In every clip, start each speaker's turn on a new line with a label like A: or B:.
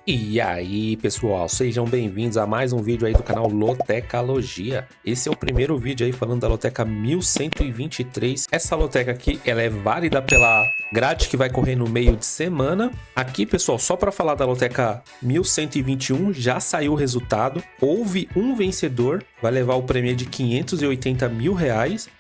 A: E aí, pessoal, sejam bem-vindos a mais um vídeo aí do canal Lotecalogia. Esse é o primeiro vídeo aí falando da Loteca 1123. Essa loteca aqui, ela é válida pela grade que vai correr no meio de semana. Aqui, pessoal, só para falar da Loteca 1121, já saiu o resultado. Houve um vencedor, vai levar o prêmio de R$580 mil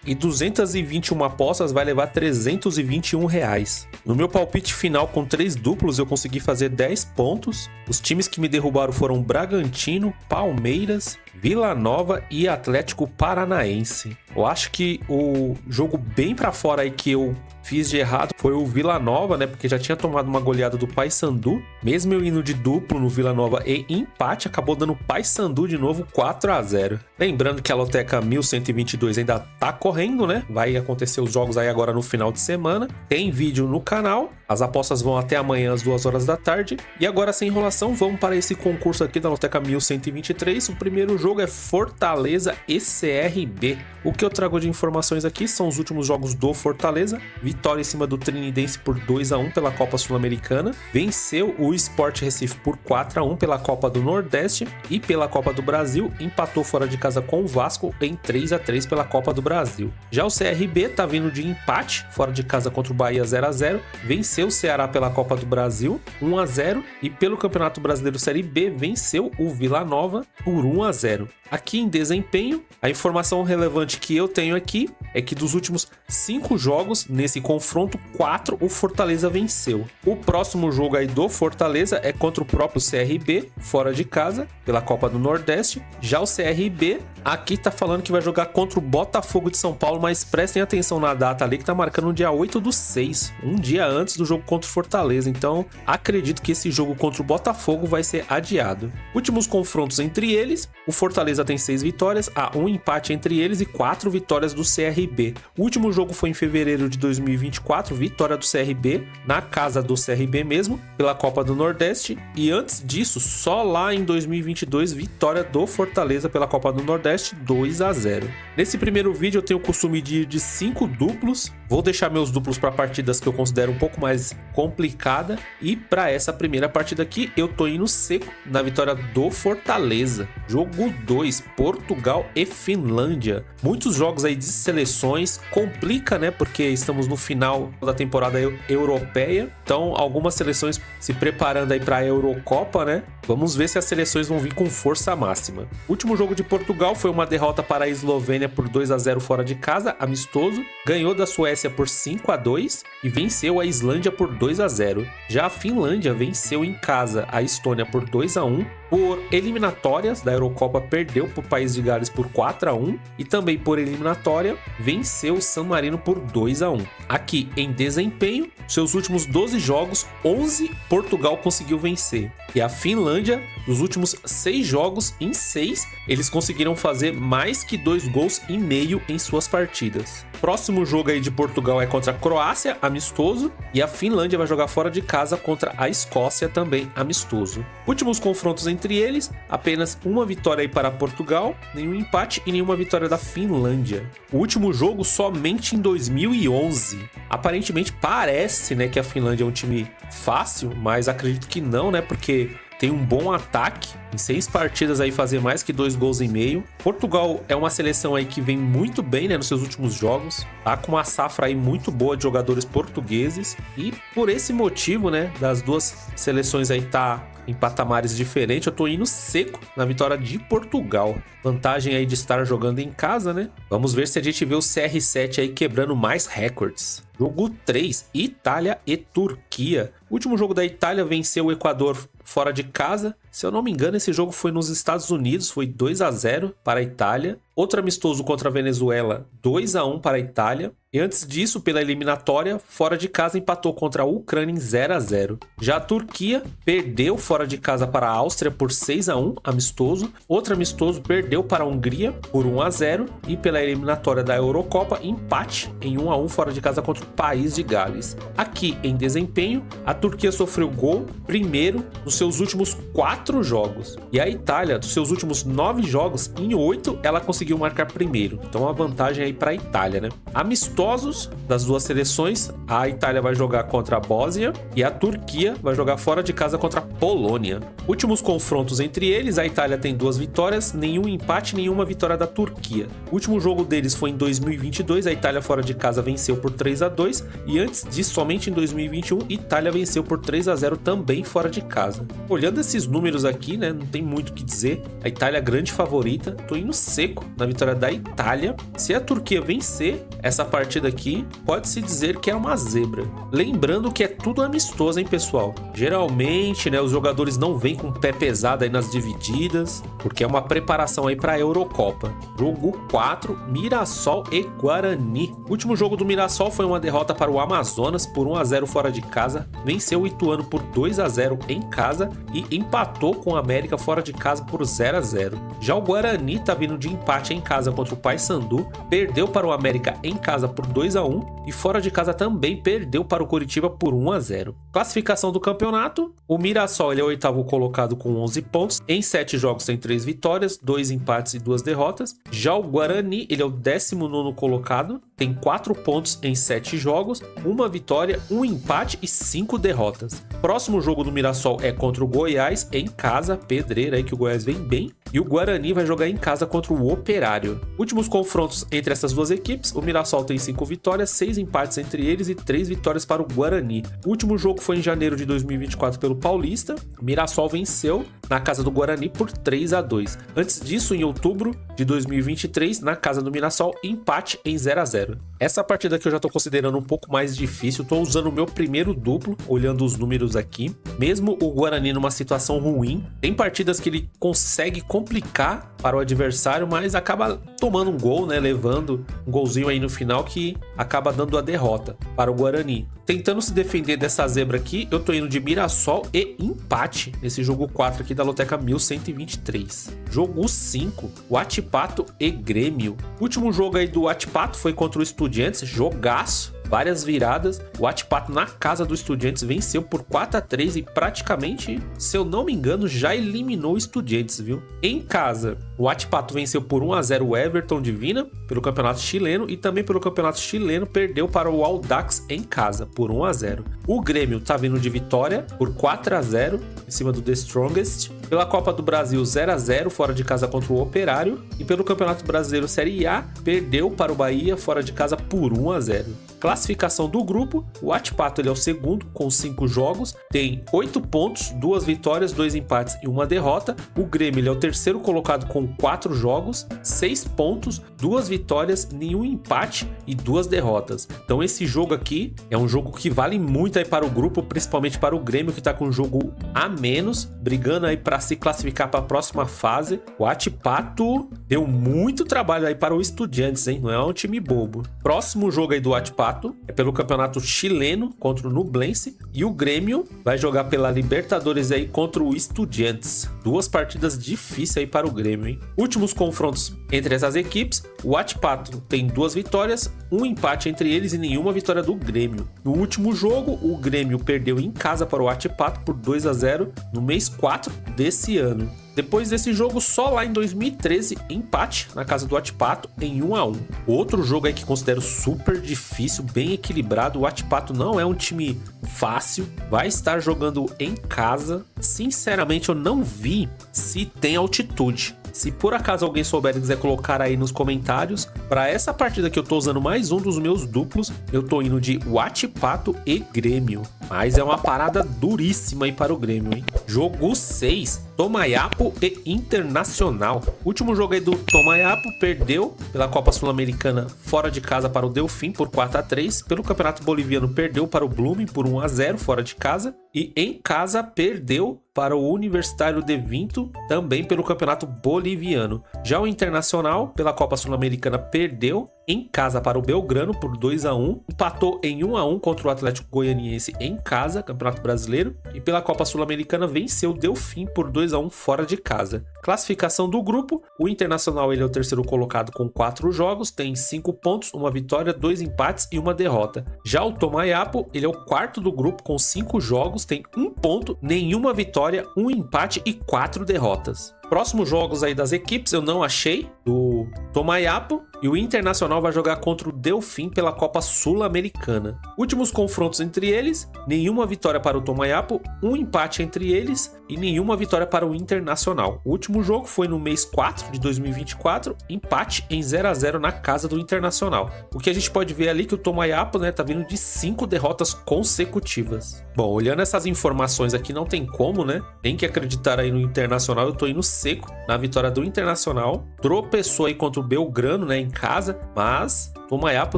A: e 221 apostas vai levar R$321. No meu palpite final com 3 duplos, eu consegui fazer 10 pontos. Os times que me derrubaram foram Bragantino, Palmeiras, Vila Nova e Atlético Paranaense. Eu acho que o jogo bem pra fora aí que eu fiz de errado foi o Vila Nova, né? Porque já tinha tomado uma goleada do Paysandu. Mesmo eu indo de duplo no Vila Nova e empate, acabou dando Paysandu de novo 4-0. Lembrando que a Loteca 1122 ainda tá correndo, né? Vai acontecer os jogos aí agora no final de semana. Tem vídeo no canal. As apostas vão até amanhã às 2 horas da tarde. E agora, sem enrolação, vamos para esse concurso aqui da Loteca 1123. O primeiro jogo é Fortaleza e CRB. O que eu trago de informações aqui são os últimos jogos do Fortaleza. Vitória em cima do Trinidense por 2-1 pela Copa Sul-Americana. Venceu o Sport Recife por 4-1 pela Copa do Nordeste. E pela Copa do Brasil, empatou fora de casa com o Vasco em 3-3 pela Copa do Brasil. Já o CRB tá vindo de empate fora de casa contra o Bahia 0-0. Venceu o Ceará pela Copa do Brasil 1-0. E pelo Campeonato Brasileiro Série B, venceu o Vila Nova por 1-0. Aqui em desempenho, a informação relevante que eu tenho aqui é que dos últimos 5 jogos, nesse confronto, 4 o Fortaleza venceu. O próximo jogo aí do Fortaleza é contra o próprio CRB, fora de casa, pela Copa do Nordeste. Já o CRB, aqui tá falando que vai jogar contra o Botafogo de São Paulo, mas prestem atenção na data ali que tá marcando no dia 8/6, um dia antes do jogo contra o Fortaleza. Então, acredito que esse jogo contra o Botafogo vai ser adiado. Últimos confrontos entre eles, o Fortaleza tem 6 vitórias, há um empate entre eles e 4 vitórias do CRB. O último jogo foi em fevereiro de 2024, vitória do CRB, na casa do CRB mesmo, pela Copa do Nordeste. E antes disso, só lá em 2022, vitória do Fortaleza pela Copa do Nordeste, 2-0. Nesse primeiro vídeo eu tenho o costume de ir de 5 duplos. Vou deixar meus duplos para partidas que eu considero um pouco mais complicada. E para essa primeira partida aqui, eu tô indo seco na vitória do Fortaleza. Jogo 2, Portugal e Finlândia. Muitos jogos aí de seleções. Complica, né? Porque estamos no final da temporada europeia. Então, algumas seleções se preparando aí para a Eurocopa, né? Vamos ver se as seleções vão vir com força máxima. O último jogo de Portugal foi uma derrota para a Eslovênia por 2-0 fora de casa, amistoso. Ganhou da Suécia por 5-2 e venceu a Islândia por 2-0. Já a Finlândia venceu em casa a Estônia por 2-1. Por eliminatórias da Eurocopa, perdeu para o País de Gales por 4-1 e também por eliminatória venceu o San Marino por 2-1. Aqui em desempenho, seus últimos 12 jogos, 11 Portugal conseguiu vencer. E a Finlândia, nos últimos 6 jogos, em 6, eles conseguiram fazer mais que 2 gols e meio em suas partidas. Próximo jogo aí de Portugal é contra a Croácia, amistoso, e a Finlândia vai jogar fora de casa contra a Escócia, também amistoso. Últimos confrontos entre eles, apenas uma vitória aí para Portugal, nenhum empate e nenhuma vitória da Finlândia. O último jogo somente em 2011. Aparentemente parece, né, que a Finlândia é um time fácil, mas acredito que não, né, porque tem um bom ataque, em 6 partidas aí fazer mais que 2 gols e meio. Portugal é uma seleção aí que vem muito bem, né, nos seus últimos jogos, tá com uma safra aí muito boa de jogadores portugueses e por esse motivo, né, das duas seleções aí tá em patamares diferentes, eu tô indo seco na vitória de Portugal. Vantagem aí de estar jogando em casa, né? Vamos ver se a gente vê o CR7 aí quebrando mais recordes. Jogo 3, Itália e Turquia. O último jogo da Itália venceu o Equador fora de casa. Se eu não me engano, esse jogo foi nos Estados Unidos, foi 2-0 para a Itália. Outro amistoso contra a Venezuela, 2-1 para a Itália. E antes disso, pela eliminatória, fora de casa empatou contra a Ucrânia em 0-0. Já a Turquia perdeu fora de casa para a Áustria por 6-1, amistoso. Outro amistoso perdeu para a Hungria por 1-0. E pela eliminatória da Eurocopa, empate em 1-1 fora de casa contra o País de Gales. Aqui em desempenho, a Turquia sofreu gol primeiro nos seus últimos 4 4 jogos. E a Itália, dos seus últimos 9 jogos, em 8 ela conseguiu marcar primeiro. Então a vantagem aí para a Itália, né? Amistosos das duas seleções, a Itália vai jogar contra a Bósnia e a Turquia vai jogar fora de casa contra a Polônia. Últimos confrontos entre eles, a Itália tem 2 vitórias, nenhum empate, nenhuma vitória da Turquia. O último jogo deles foi em 2022, a Itália fora de casa venceu por 3-2 e antes disso, somente em 2021, Itália venceu por 3-0 também fora de casa. Olhando esses números aqui, né, não tem muito o que dizer. A Itália é grande favorita, tô indo seco na vitória da Itália. Se a Turquia vencer essa partida aqui, pode-se dizer que é uma zebra. Lembrando que é tudo amistoso, hein, pessoal? Geralmente, né, os jogadores não vêm com o pé pesado aí nas divididas, porque é uma preparação aí para a Eurocopa. Jogo 4, Mirassol e Guarani. O último jogo do Mirassol foi uma derrota para o Amazonas por 1-0 fora de casa, venceu o Ituano por 2-0 em casa e empatou com o América fora de casa por 0-0. Já o Guarani tá vindo de empate em casa contra o Paysandu, perdeu para o América em casa por 2-1 e fora de casa também perdeu para o Coritiba por 1-0. Classificação do campeonato, o Mirassol ele é o 8º colocado com 11 pontos, em 7 jogos tem 3 vitórias, 2 empates e 2 derrotas. Já o Guarani ele é o 19º colocado, tem 4 pontos em 7 jogos, 1 vitória, 1 empate e 5 derrotas. Próximo jogo do Mirassol é contra o Goiás em casa, pedreira aí que o Goiás vem bem, e o Guarani vai jogar em casa contra o Operário. Últimos confrontos entre essas duas equipes, o Mirassol tem 5 vitórias, 6 empates entre eles e 3 vitórias para o Guarani. O último jogo foi em janeiro de 2024 pelo Paulista, o Mirassol venceu na casa do Guarani por 3-2. Antes disso, em outubro de 2023, na casa do Mirassol, empate em 0-0. Essa partida aqui eu já tô considerando um pouco mais difícil, tô usando o meu primeiro duplo, olhando os números aqui. Mesmo o Guarani numa situação ruim, tem partidas que ele consegue complicar para o adversário, mas acaba tomando um gol, né, levando um golzinho aí no final que acaba dando a derrota para o Guarani. Tentando se defender dessa zebra aqui, eu tô indo de Mirassol e empate nesse jogo 4 aqui da Loteca 1123. Jogo 5, Huachipato e Grêmio. O último jogo aí do Huachipato foi contra o Estudiantes, jogaço. Várias viradas, o Huachipato na casa do Estudiantes venceu por 4-3 e praticamente, se eu não me engano, já eliminou o Estudiantes, viu? Em casa, o Huachipato venceu por 1-0 o Everton Divina pelo Campeonato Chileno e também pelo Campeonato Chileno perdeu para o Audax em casa por 1-0. O Grêmio tá vindo de vitória por 4-0 em cima do The Strongest. Pela Copa do Brasil 0-0 fora de casa contra o Operário e pelo Campeonato Brasileiro Série A perdeu para o Bahia fora de casa por 1-0. Classificação do grupo, o Huachipato ele é o segundo com 5 jogos, tem 8 pontos, 2 vitórias, 2 empates e 1 derrota. O Grêmio ele é o terceiro colocado com 4 jogos, 6 pontos, 2 vitórias, nenhum empate e 2 derrotas. Então esse jogo aqui é um jogo que vale muito aí para o grupo, principalmente para o Grêmio que está com um jogo a menos, brigando aí para se classificar para a próxima fase. O Huachipato deu muito trabalho aí para o Estudiantes, hein? Não é um time bobo. Próximo jogo aí do Huachipato é pelo Campeonato Chileno contra o Nublense e o Grêmio vai jogar pela Libertadores aí contra o Estudiantes. 2 partidas difíceis aí para o Grêmio, hein? Últimos confrontos entre essas equipes, o Huachipato tem 2 vitórias, 1 empate entre eles e nenhuma vitória do Grêmio. No último jogo, o Grêmio perdeu em casa para o Huachipato por 2-0 no mês 4 desse ano. Depois desse jogo, só lá em 2013, empate na casa do Huachipato em 1-1. Outro jogo aí que considero super difícil, bem equilibrado. O Huachipato não é um time fácil, vai estar jogando em casa. Sinceramente, eu não vi se tem altitude. Se por acaso alguém souber e quiser colocar aí nos comentários, para essa partida que eu tô usando mais um dos meus duplos, eu tô indo de Huachipato e Grêmio. Mas é uma parada duríssima aí para o Grêmio, hein? Jogo 6, Tomayapo e Internacional. Último jogo aí do Tomayapo, perdeu pela Copa Sul-Americana fora de casa para o Delfim por 4-3. Pelo Campeonato Boliviano perdeu para o Blooming por 1-0 fora de casa. E em casa perdeu para o Universitário de Vinto, também pelo Campeonato Boliviano. Já o Internacional, pela Copa Sul-Americana, perdeu em casa para o Belgrano por 2-1, empatou em 1-1 contra o Atlético Goianiense em casa, Campeonato Brasileiro, e pela Copa Sul-Americana venceu o Delfim por 2-1 fora de casa. Classificação do grupo, o Internacional ele é o terceiro colocado com 4 jogos, tem 5 pontos, 1 vitória, 2 empates e 1 derrota. Já o Tomayapo, ele é o quarto do grupo com 5 jogos, tem 1 ponto, nenhuma vitória, 1 empate e 4 derrotas. Próximos jogos aí das equipes eu não achei, do Tomayapo, e o Internacional vai jogar contra o Delfim pela Copa Sul-Americana. Últimos confrontos entre eles, nenhuma vitória para o Tomayapo, 1 empate entre eles e nenhuma vitória para o Internacional. O último jogo foi no mês 4 de 2024, empate em 0-0 na casa do Internacional. O que a gente pode ver ali que o Tomayapo, né, tá vindo de 5 derrotas consecutivas. Bom, olhando essas informações aqui não tem como, né? Tem que acreditar aí no Internacional, eu tô indo seco na vitória do Internacional. Tropeçou aí contra o Belgrano, né, em casa, mas Tomayapo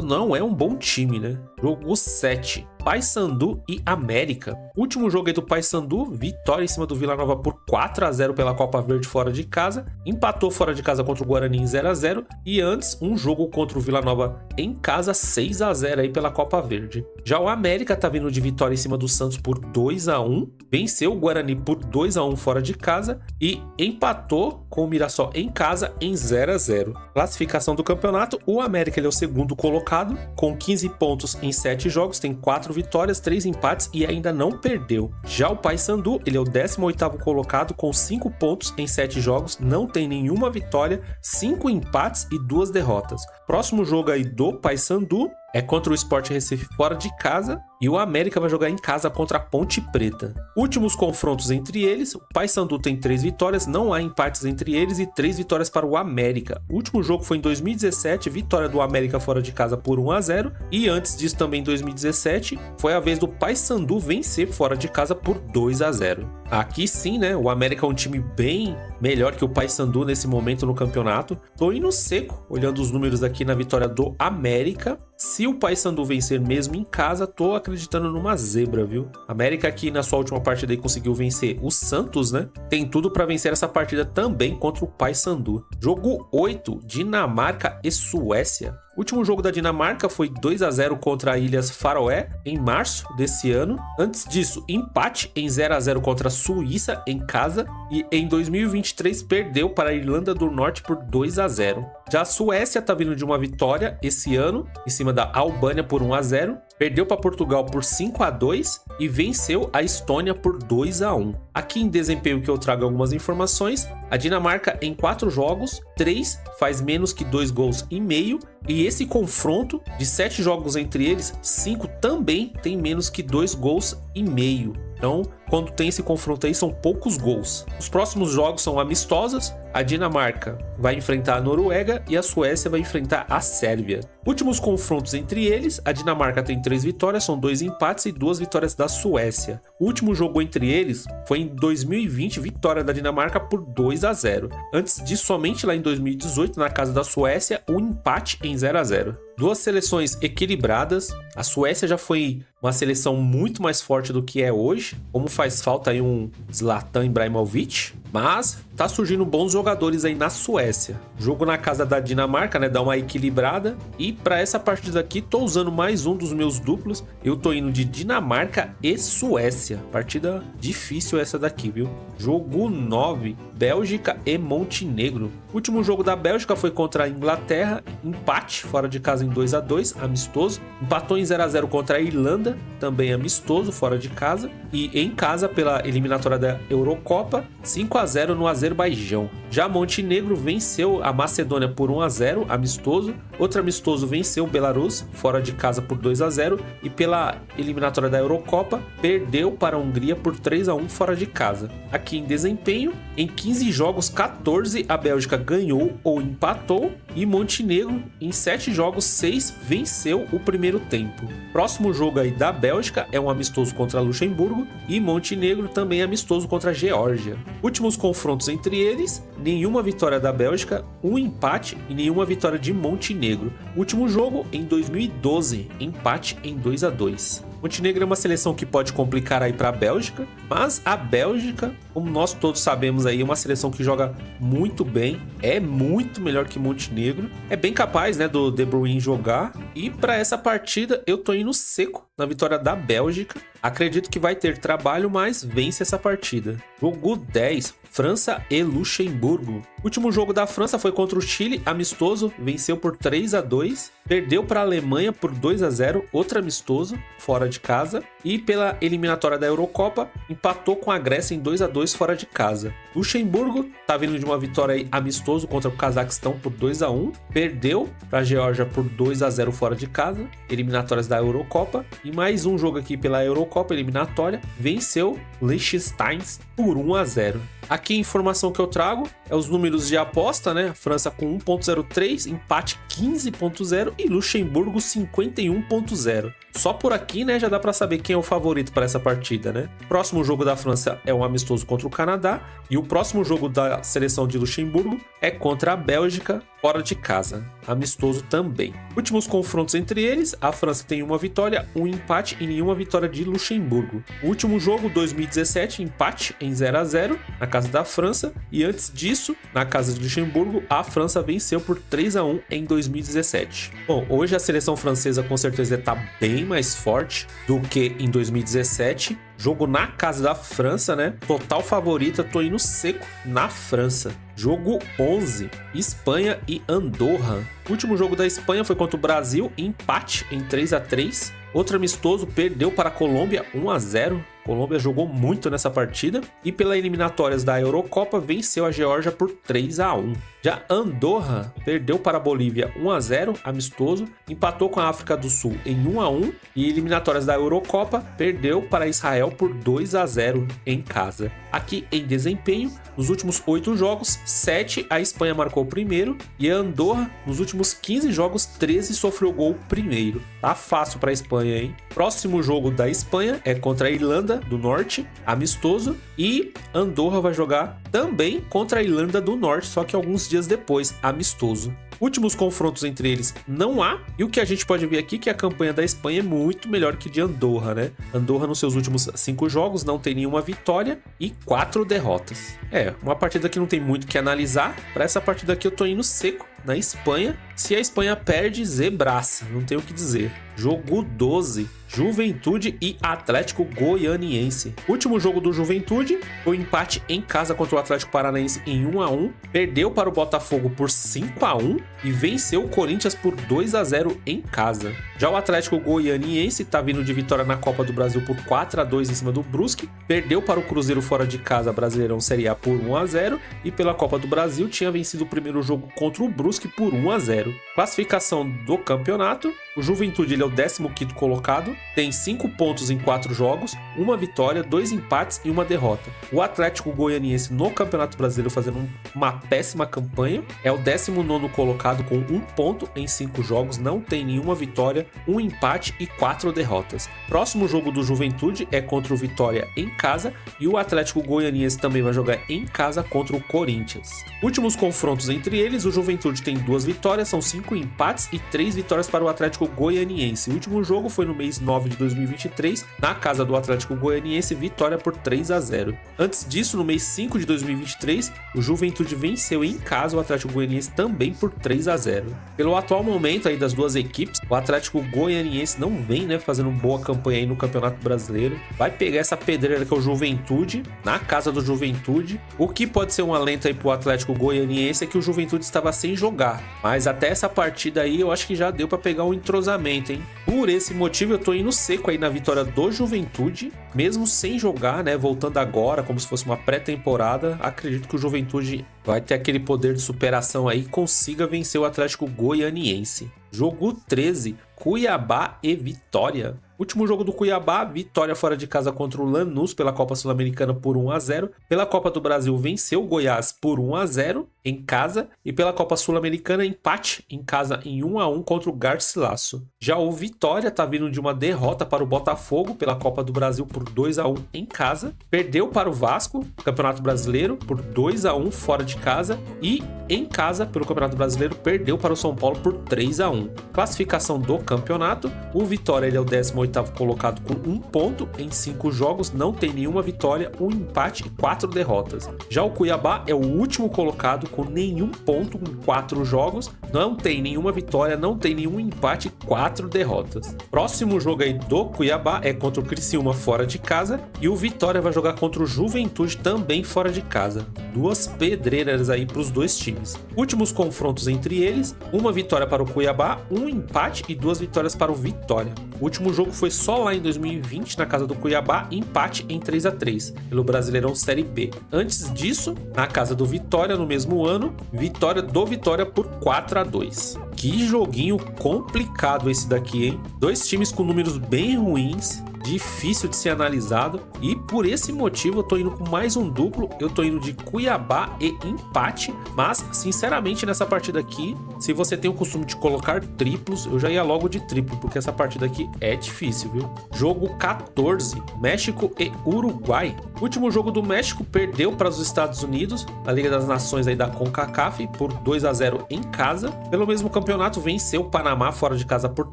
A: não é um bom time, né? Jogo 7. Paysandu e América. Último jogo aí do Paysandu, vitória em cima do Vila Nova por 4-0 pela Copa Verde fora de casa. Empatou fora de casa contra o Guarani em 0-0. E antes, um jogo contra o Vila Nova em casa, 6-0 aí pela Copa Verde. Já o América tá vindo de vitória em cima do Santos por 2-1. Venceu o Guarani por 2-1 fora de casa. E empatou com o Mirassol em casa em 0-0. Classificação do campeonato, o América ele é o segundo colocado, com 15 pontos em 7 jogos, tem 4 vitórias, 3 empates e ainda não perdeu. Já o Paysandu, ele é o 18º colocado com 5 pontos em 7 jogos, não tem nenhuma vitória, 5 empates e 2 derrotas. Próximo jogo aí do Paysandu é contra o Sport Recife fora de casa e o América vai jogar em casa contra a Ponte Preta. Últimos confrontos entre eles, o Paysandu tem 3 vitórias, não há empates entre eles e 3 vitórias para o América. O último jogo foi em 2017, vitória do América fora de casa por 1-0 e antes disso também em 2017 foi a vez do Paysandu vencer fora de casa por 2-0. Aqui sim, né, o América é um time bem melhor que o Paysandu nesse momento no campeonato. Tô indo seco, olhando os números aqui na vitória do América. Se o Paysandu vencer mesmo em casa, tô acreditando numa zebra, viu? América aqui na sua última partida aí conseguiu vencer o Santos, né? Tem tudo para vencer essa partida também contra o Paysandu. Jogo 8, Dinamarca e Suécia. O último jogo da Dinamarca foi 2-0 contra a Ilhas Faroé em março desse ano. Antes disso, empate em 0-0 contra a Suíça em casa e em 2023 perdeu para a Irlanda do Norte por 2-0. Já a Suécia tá vindo de uma vitória esse ano em cima da Albânia por 1-0, perdeu para Portugal por 5-2 e venceu a Estônia por 2-1. Aqui em desempenho que eu trago algumas informações, a Dinamarca em 4 jogos, 3 faz menos que 2 gols e meio, e esse confronto de 7 jogos entre eles, 5 também tem menos que 2 gols e meio. Então, quando tem esse confronto aí, são poucos gols. Os próximos jogos são amistosos. A Dinamarca vai enfrentar a Noruega e a Suécia vai enfrentar a Sérvia. Últimos confrontos entre eles, a Dinamarca tem 3 vitórias, são 2 empates e 2 vitórias da Suécia. O último jogo entre eles foi em 2020, vitória da Dinamarca por 2-0. Antes disso, somente lá em 2018, na casa da Suécia, um empate em 0-0. Duas seleções equilibradas. A Suécia já foi uma seleção muito mais forte do que é hoje, como faz falta aí um Zlatan Ibrahimovic, mas tá surgindo bons jogadores aí na Suécia. Jogo na casa da Dinamarca, né, dá uma equilibrada, e para essa partida aqui tô usando mais um dos meus duplos. Eu tô indo de Dinamarca e Suécia. Partida difícil essa daqui, viu? Jogo 9, Bélgica e Montenegro. O último jogo da Bélgica foi contra a Inglaterra, empate fora de casa em 2-2, amistoso. Empatou em 0-0 contra a Irlanda, também amistoso, fora de casa. E em casa, pela eliminatória da Eurocopa, 5-0 no Azerbaijão. Já Montenegro venceu a Macedônia por 1-0, amistoso. Outro amistoso venceu o Belarus, fora de casa por 2-0. E pela eliminatória da Eurocopa, perdeu para a Hungria por 3-1, fora de casa. Aqui em desempenho, em 15 jogos, 14 a Bélgica ganhou ou empatou. E Montenegro, em 7 jogos, 6 venceu o primeiro tempo. Próximo jogo aí da Bélgica é um amistoso contra Luxemburgo e Montenegro também amistoso contra a Geórgia. Últimos confrontos entre eles, nenhuma vitória da Bélgica, um empate e nenhuma vitória de Montenegro. Último jogo em 2012, empate em 2-2. Montenegro é uma seleção que pode complicar aí para a Bélgica, mas a Bélgica, como nós todos sabemos aí, é uma seleção que joga muito bem, é muito melhor que Montenegro, é bem capaz, né, do De Bruyne jogar, e para essa partida eu tô indo seco na vitória da Bélgica. Acredito que vai ter trabalho, mas vence essa partida. Jogo 10, França e Luxemburgo. O último jogo da França foi contra o Chile, amistoso, venceu por 3-2. Perdeu para a Alemanha por 2-0, outro amistoso, fora de casa. E pela eliminatória da Eurocopa, empatou com a Grécia em 2-2 fora de casa. Luxemburgo tá vindo de uma vitória aí amistoso contra o Cazaquistão por 2-1. Perdeu para a Geórgia por 2-0 fora de casa, eliminatórias da Eurocopa. E mais um jogo aqui pela Eurocopa eliminatória, venceu Liechtenstein por 1-0. Aqui a informação que eu trago é os números de aposta, né? França com 1.03, empate 15.0 e Luxemburgo 51.0. Só por aqui, né, já dá para saber quem é o favorito para essa partida, né? Próximo jogo da França é um amistoso contra o Canadá e o próximo jogo da seleção de Luxemburgo é contra a Bélgica, fora de casa. Amistoso também. Últimos confrontos entre eles, a França tem uma vitória, um empate e nenhuma vitória de Luxemburgo. O último jogo, 2017, empate em 0-0 na casa da França, e antes disso, na casa de Luxemburgo, a França venceu por 3-1 em 2017. Bom, hoje a seleção francesa com certeza está bem mais forte do que em 2017. Jogo na casa da França, né? Total favorita, tô indo seco na França. Jogo 11, Espanha e Andorra. O último jogo da Espanha foi contra o Brasil, empate em 3-3. Outro amistoso, perdeu para a Colômbia 1-0. Colômbia jogou muito nessa partida e pela eliminatórias da Eurocopa venceu a Geórgia por 3-1. Já Andorra perdeu para a Bolívia 1-0, amistoso, empatou com a África do Sul em 1-1 e eliminatórias da Eurocopa perdeu para Israel por 2-0 em casa. Aqui em desempenho, nos últimos 8 jogos, 7 a Espanha marcou primeiro e a Andorra, nos últimos 15 jogos, 13 sofreu gol primeiro. Tá fácil para a Espanha, hein? Próximo jogo da Espanha é contra a Irlanda do Norte, amistoso, e Andorra vai jogar também contra a Irlanda do Norte, só que alguns dias depois, amistoso. Últimos confrontos entre eles não há, e o que a gente pode ver aqui é que a campanha da Espanha é muito melhor que de Andorra, né? Andorra nos seus últimos 5 jogos não tem nenhuma vitória e 4 derrotas. É, uma partida que não tem muito o que analisar. Para essa partida aqui eu tô indo seco na Espanha. Se a Espanha perde, zebraça, não tem o que dizer. Jogo 12, Juventude e Atlético Goianiense. Último jogo do Juventude foi um empate em casa contra o Atlético Paranaense em 1-1, perdeu para o Botafogo por 5-1 e venceu o Corinthians por 2-0 em casa. Já o Atlético Goianiense está vindo de vitória na Copa do Brasil por 4-2 em cima do Brusque, perdeu para o Cruzeiro fora de casa, Brasileirão Série A, por 1-0 e pela Copa do Brasil tinha vencido o primeiro jogo contra o Brusque por 1-0. Classificação do campeonato: o Juventude ele é o 15º colocado, tem 5 pontos em 4 jogos, 1 vitória, 2 empates e 1 derrota. O Atlético Goianiense no Campeonato Brasileiro fazendo uma péssima campanha, é o 19º colocado com 1 ponto em 5 jogos, não tem nenhuma vitória, 1 empate e 4 derrotas. Próximo jogo do Juventude é contra o Vitória em casa e o Atlético Goianiense também vai jogar em casa contra o Corinthians. Últimos confrontos entre eles, o Juventude tem 2 vitórias, são 5 empates e 3 vitórias para o Atlético Goianiense. O último jogo foi no mês 9 de 2023, na casa do Atlético Goianiense, vitória por 3-0. Antes disso, no mês 5 de 2023, o Juventude venceu em casa o Atlético Goianiense também por 3-0. Pelo atual momento aí das duas equipes, o Atlético Goianiense não vem, né, fazendo boa campanha aí no Campeonato Brasileiro. Vai pegar essa pedreira que é o Juventude, na casa do Juventude. O que pode ser um alento aí pro Atlético Goianiense é que o Juventude estava sem jogar, mas até essa partida aí eu acho que já deu para pegar um entrosamento, hein? Por esse motivo eu tô indo seco aí na vitória do Juventude, mesmo sem jogar, né, voltando agora como se fosse uma pré-temporada. Acredito que o Juventude vai ter aquele poder de superação aí e consiga vencer o Atlético Goianiense. Jogo 13, Cuiabá e Vitória. Último jogo do Cuiabá, vitória fora de casa contra o Lanús pela Copa Sul-Americana por 1-0. Pela Copa do Brasil venceu o Goiás por 1-0 em casa. E pela Copa Sul-Americana, empate em casa em 1-1 contra o Garcilasso. Já o Vitória tá vindo de uma derrota para o Botafogo pela Copa do Brasil por 2-1 em casa. Perdeu para o Vasco, Campeonato Brasileiro, por 2-1 fora de casa. E em casa, pelo Campeonato Brasileiro, perdeu para o São Paulo por 3-1. Classificação do campeonato: o Vitória ele é o 18º 18º colocado com 1 ponto em 5 jogos, não tem nenhuma vitória, 1 empate e 4 derrotas. Já o Cuiabá é o último colocado com nenhum ponto em 4 jogos, não tem nenhuma vitória, não tem nenhum empate e 4 derrotas. Próximo jogo aí do Cuiabá é contra o Criciúma fora de casa e o Vitória vai jogar contra o Juventude também fora de casa. Duas pedreiras aí para os dois times. Últimos confrontos entre eles, uma vitória para o Cuiabá, um empate e 2 vitórias para o Vitória. O último jogo foi só lá em 2020 na casa do Cuiabá, empate em 3-3 pelo Brasileirão Série B. Antes disso, na casa do Vitória no mesmo ano, vitória do Vitória por 4-2. Que joguinho complicado esse daqui, hein? Dois times com números bem ruins, difícil de ser analisado, e por esse motivo eu tô indo com mais um duplo, eu tô indo de Cuiabá e empate, mas sinceramente nessa partida aqui, se você tem o costume de colocar triplos, eu já ia logo de triplo, porque essa partida aqui é difícil, viu? Jogo 14, México e Uruguai. O último jogo do México perdeu para os Estados Unidos, na Liga das Nações aí da CONCACAF, por 2-0 em casa. Pelo mesmo campeonato, venceu o Panamá fora de casa por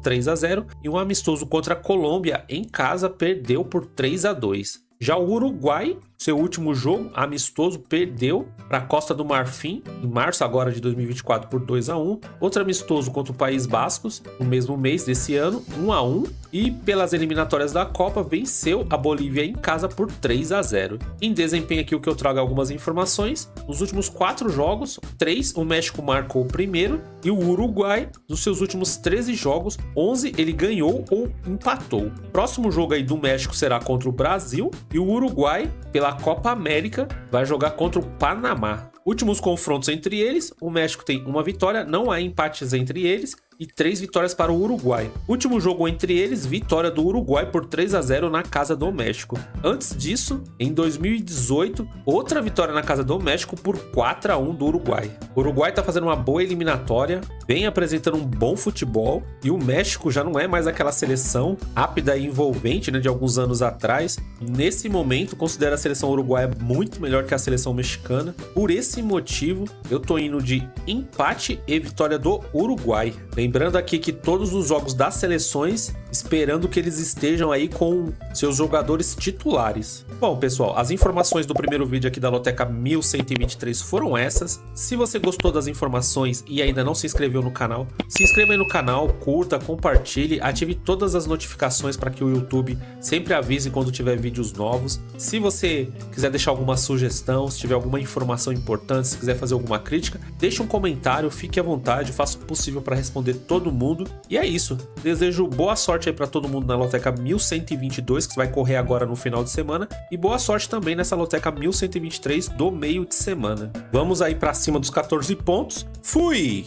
A: 3-0 e um amistoso contra a Colômbia em casa perdeu por 3-2. Já o Uruguai, seu último jogo amistoso, perdeu para a Costa do Marfim em março agora de 2024 por 2-1. Outro amistoso contra o País Bascos no mesmo mês desse ano, 1-1. E pelas eliminatórias da Copa venceu a Bolívia em casa por 3-0. Em desempenho aqui o que eu trago é algumas informações. Nos últimos 4 jogos, 3 o México marcou o primeiro e o Uruguai, nos seus últimos 13 jogos, 11 ele ganhou ou empatou. Próximo jogo aí do México será contra o Brasil e o Uruguai, pela Copa América, vai jogar contra o Panamá. Últimos confrontos entre eles, o México tem uma vitória, não há empates entre eles, e 3 vitórias para o Uruguai. Último jogo entre eles, vitória do Uruguai por 3-0 na casa do México. Antes disso, em 2018, outra vitória na casa do México por 4-1 do Uruguai. O Uruguai está fazendo uma boa eliminatória, vem apresentando um bom futebol, e o México já não é mais aquela seleção rápida e envolvente, né, de alguns anos atrás. Nesse momento, considero a seleção uruguaia muito melhor que a seleção mexicana. Por esse motivo, eu tô indo de empate e vitória do Uruguai. Lembrando aqui que todos os jogos das seleções, esperando que eles estejam aí com seus jogadores titulares. Bom, pessoal, as informações do primeiro vídeo aqui da Loteca 1123 foram essas. Se você gostou das informações e ainda não se inscreveu no canal, se inscreva aí no canal, curta, compartilhe, ative todas as notificações para que o YouTube sempre avise quando tiver vídeos novos. Se você quiser deixar alguma sugestão, se tiver alguma informação importante, se quiser fazer alguma crítica, deixe um comentário, fique à vontade, faço o possível para responder todo mundo. E é isso. Desejo boa sorte aí para todo mundo na Loteca 1122, que vai correr agora no final de semana. E boa sorte também nessa Loteca 1123 do meio de semana. Vamos aí para cima dos 14 pontos. Fui!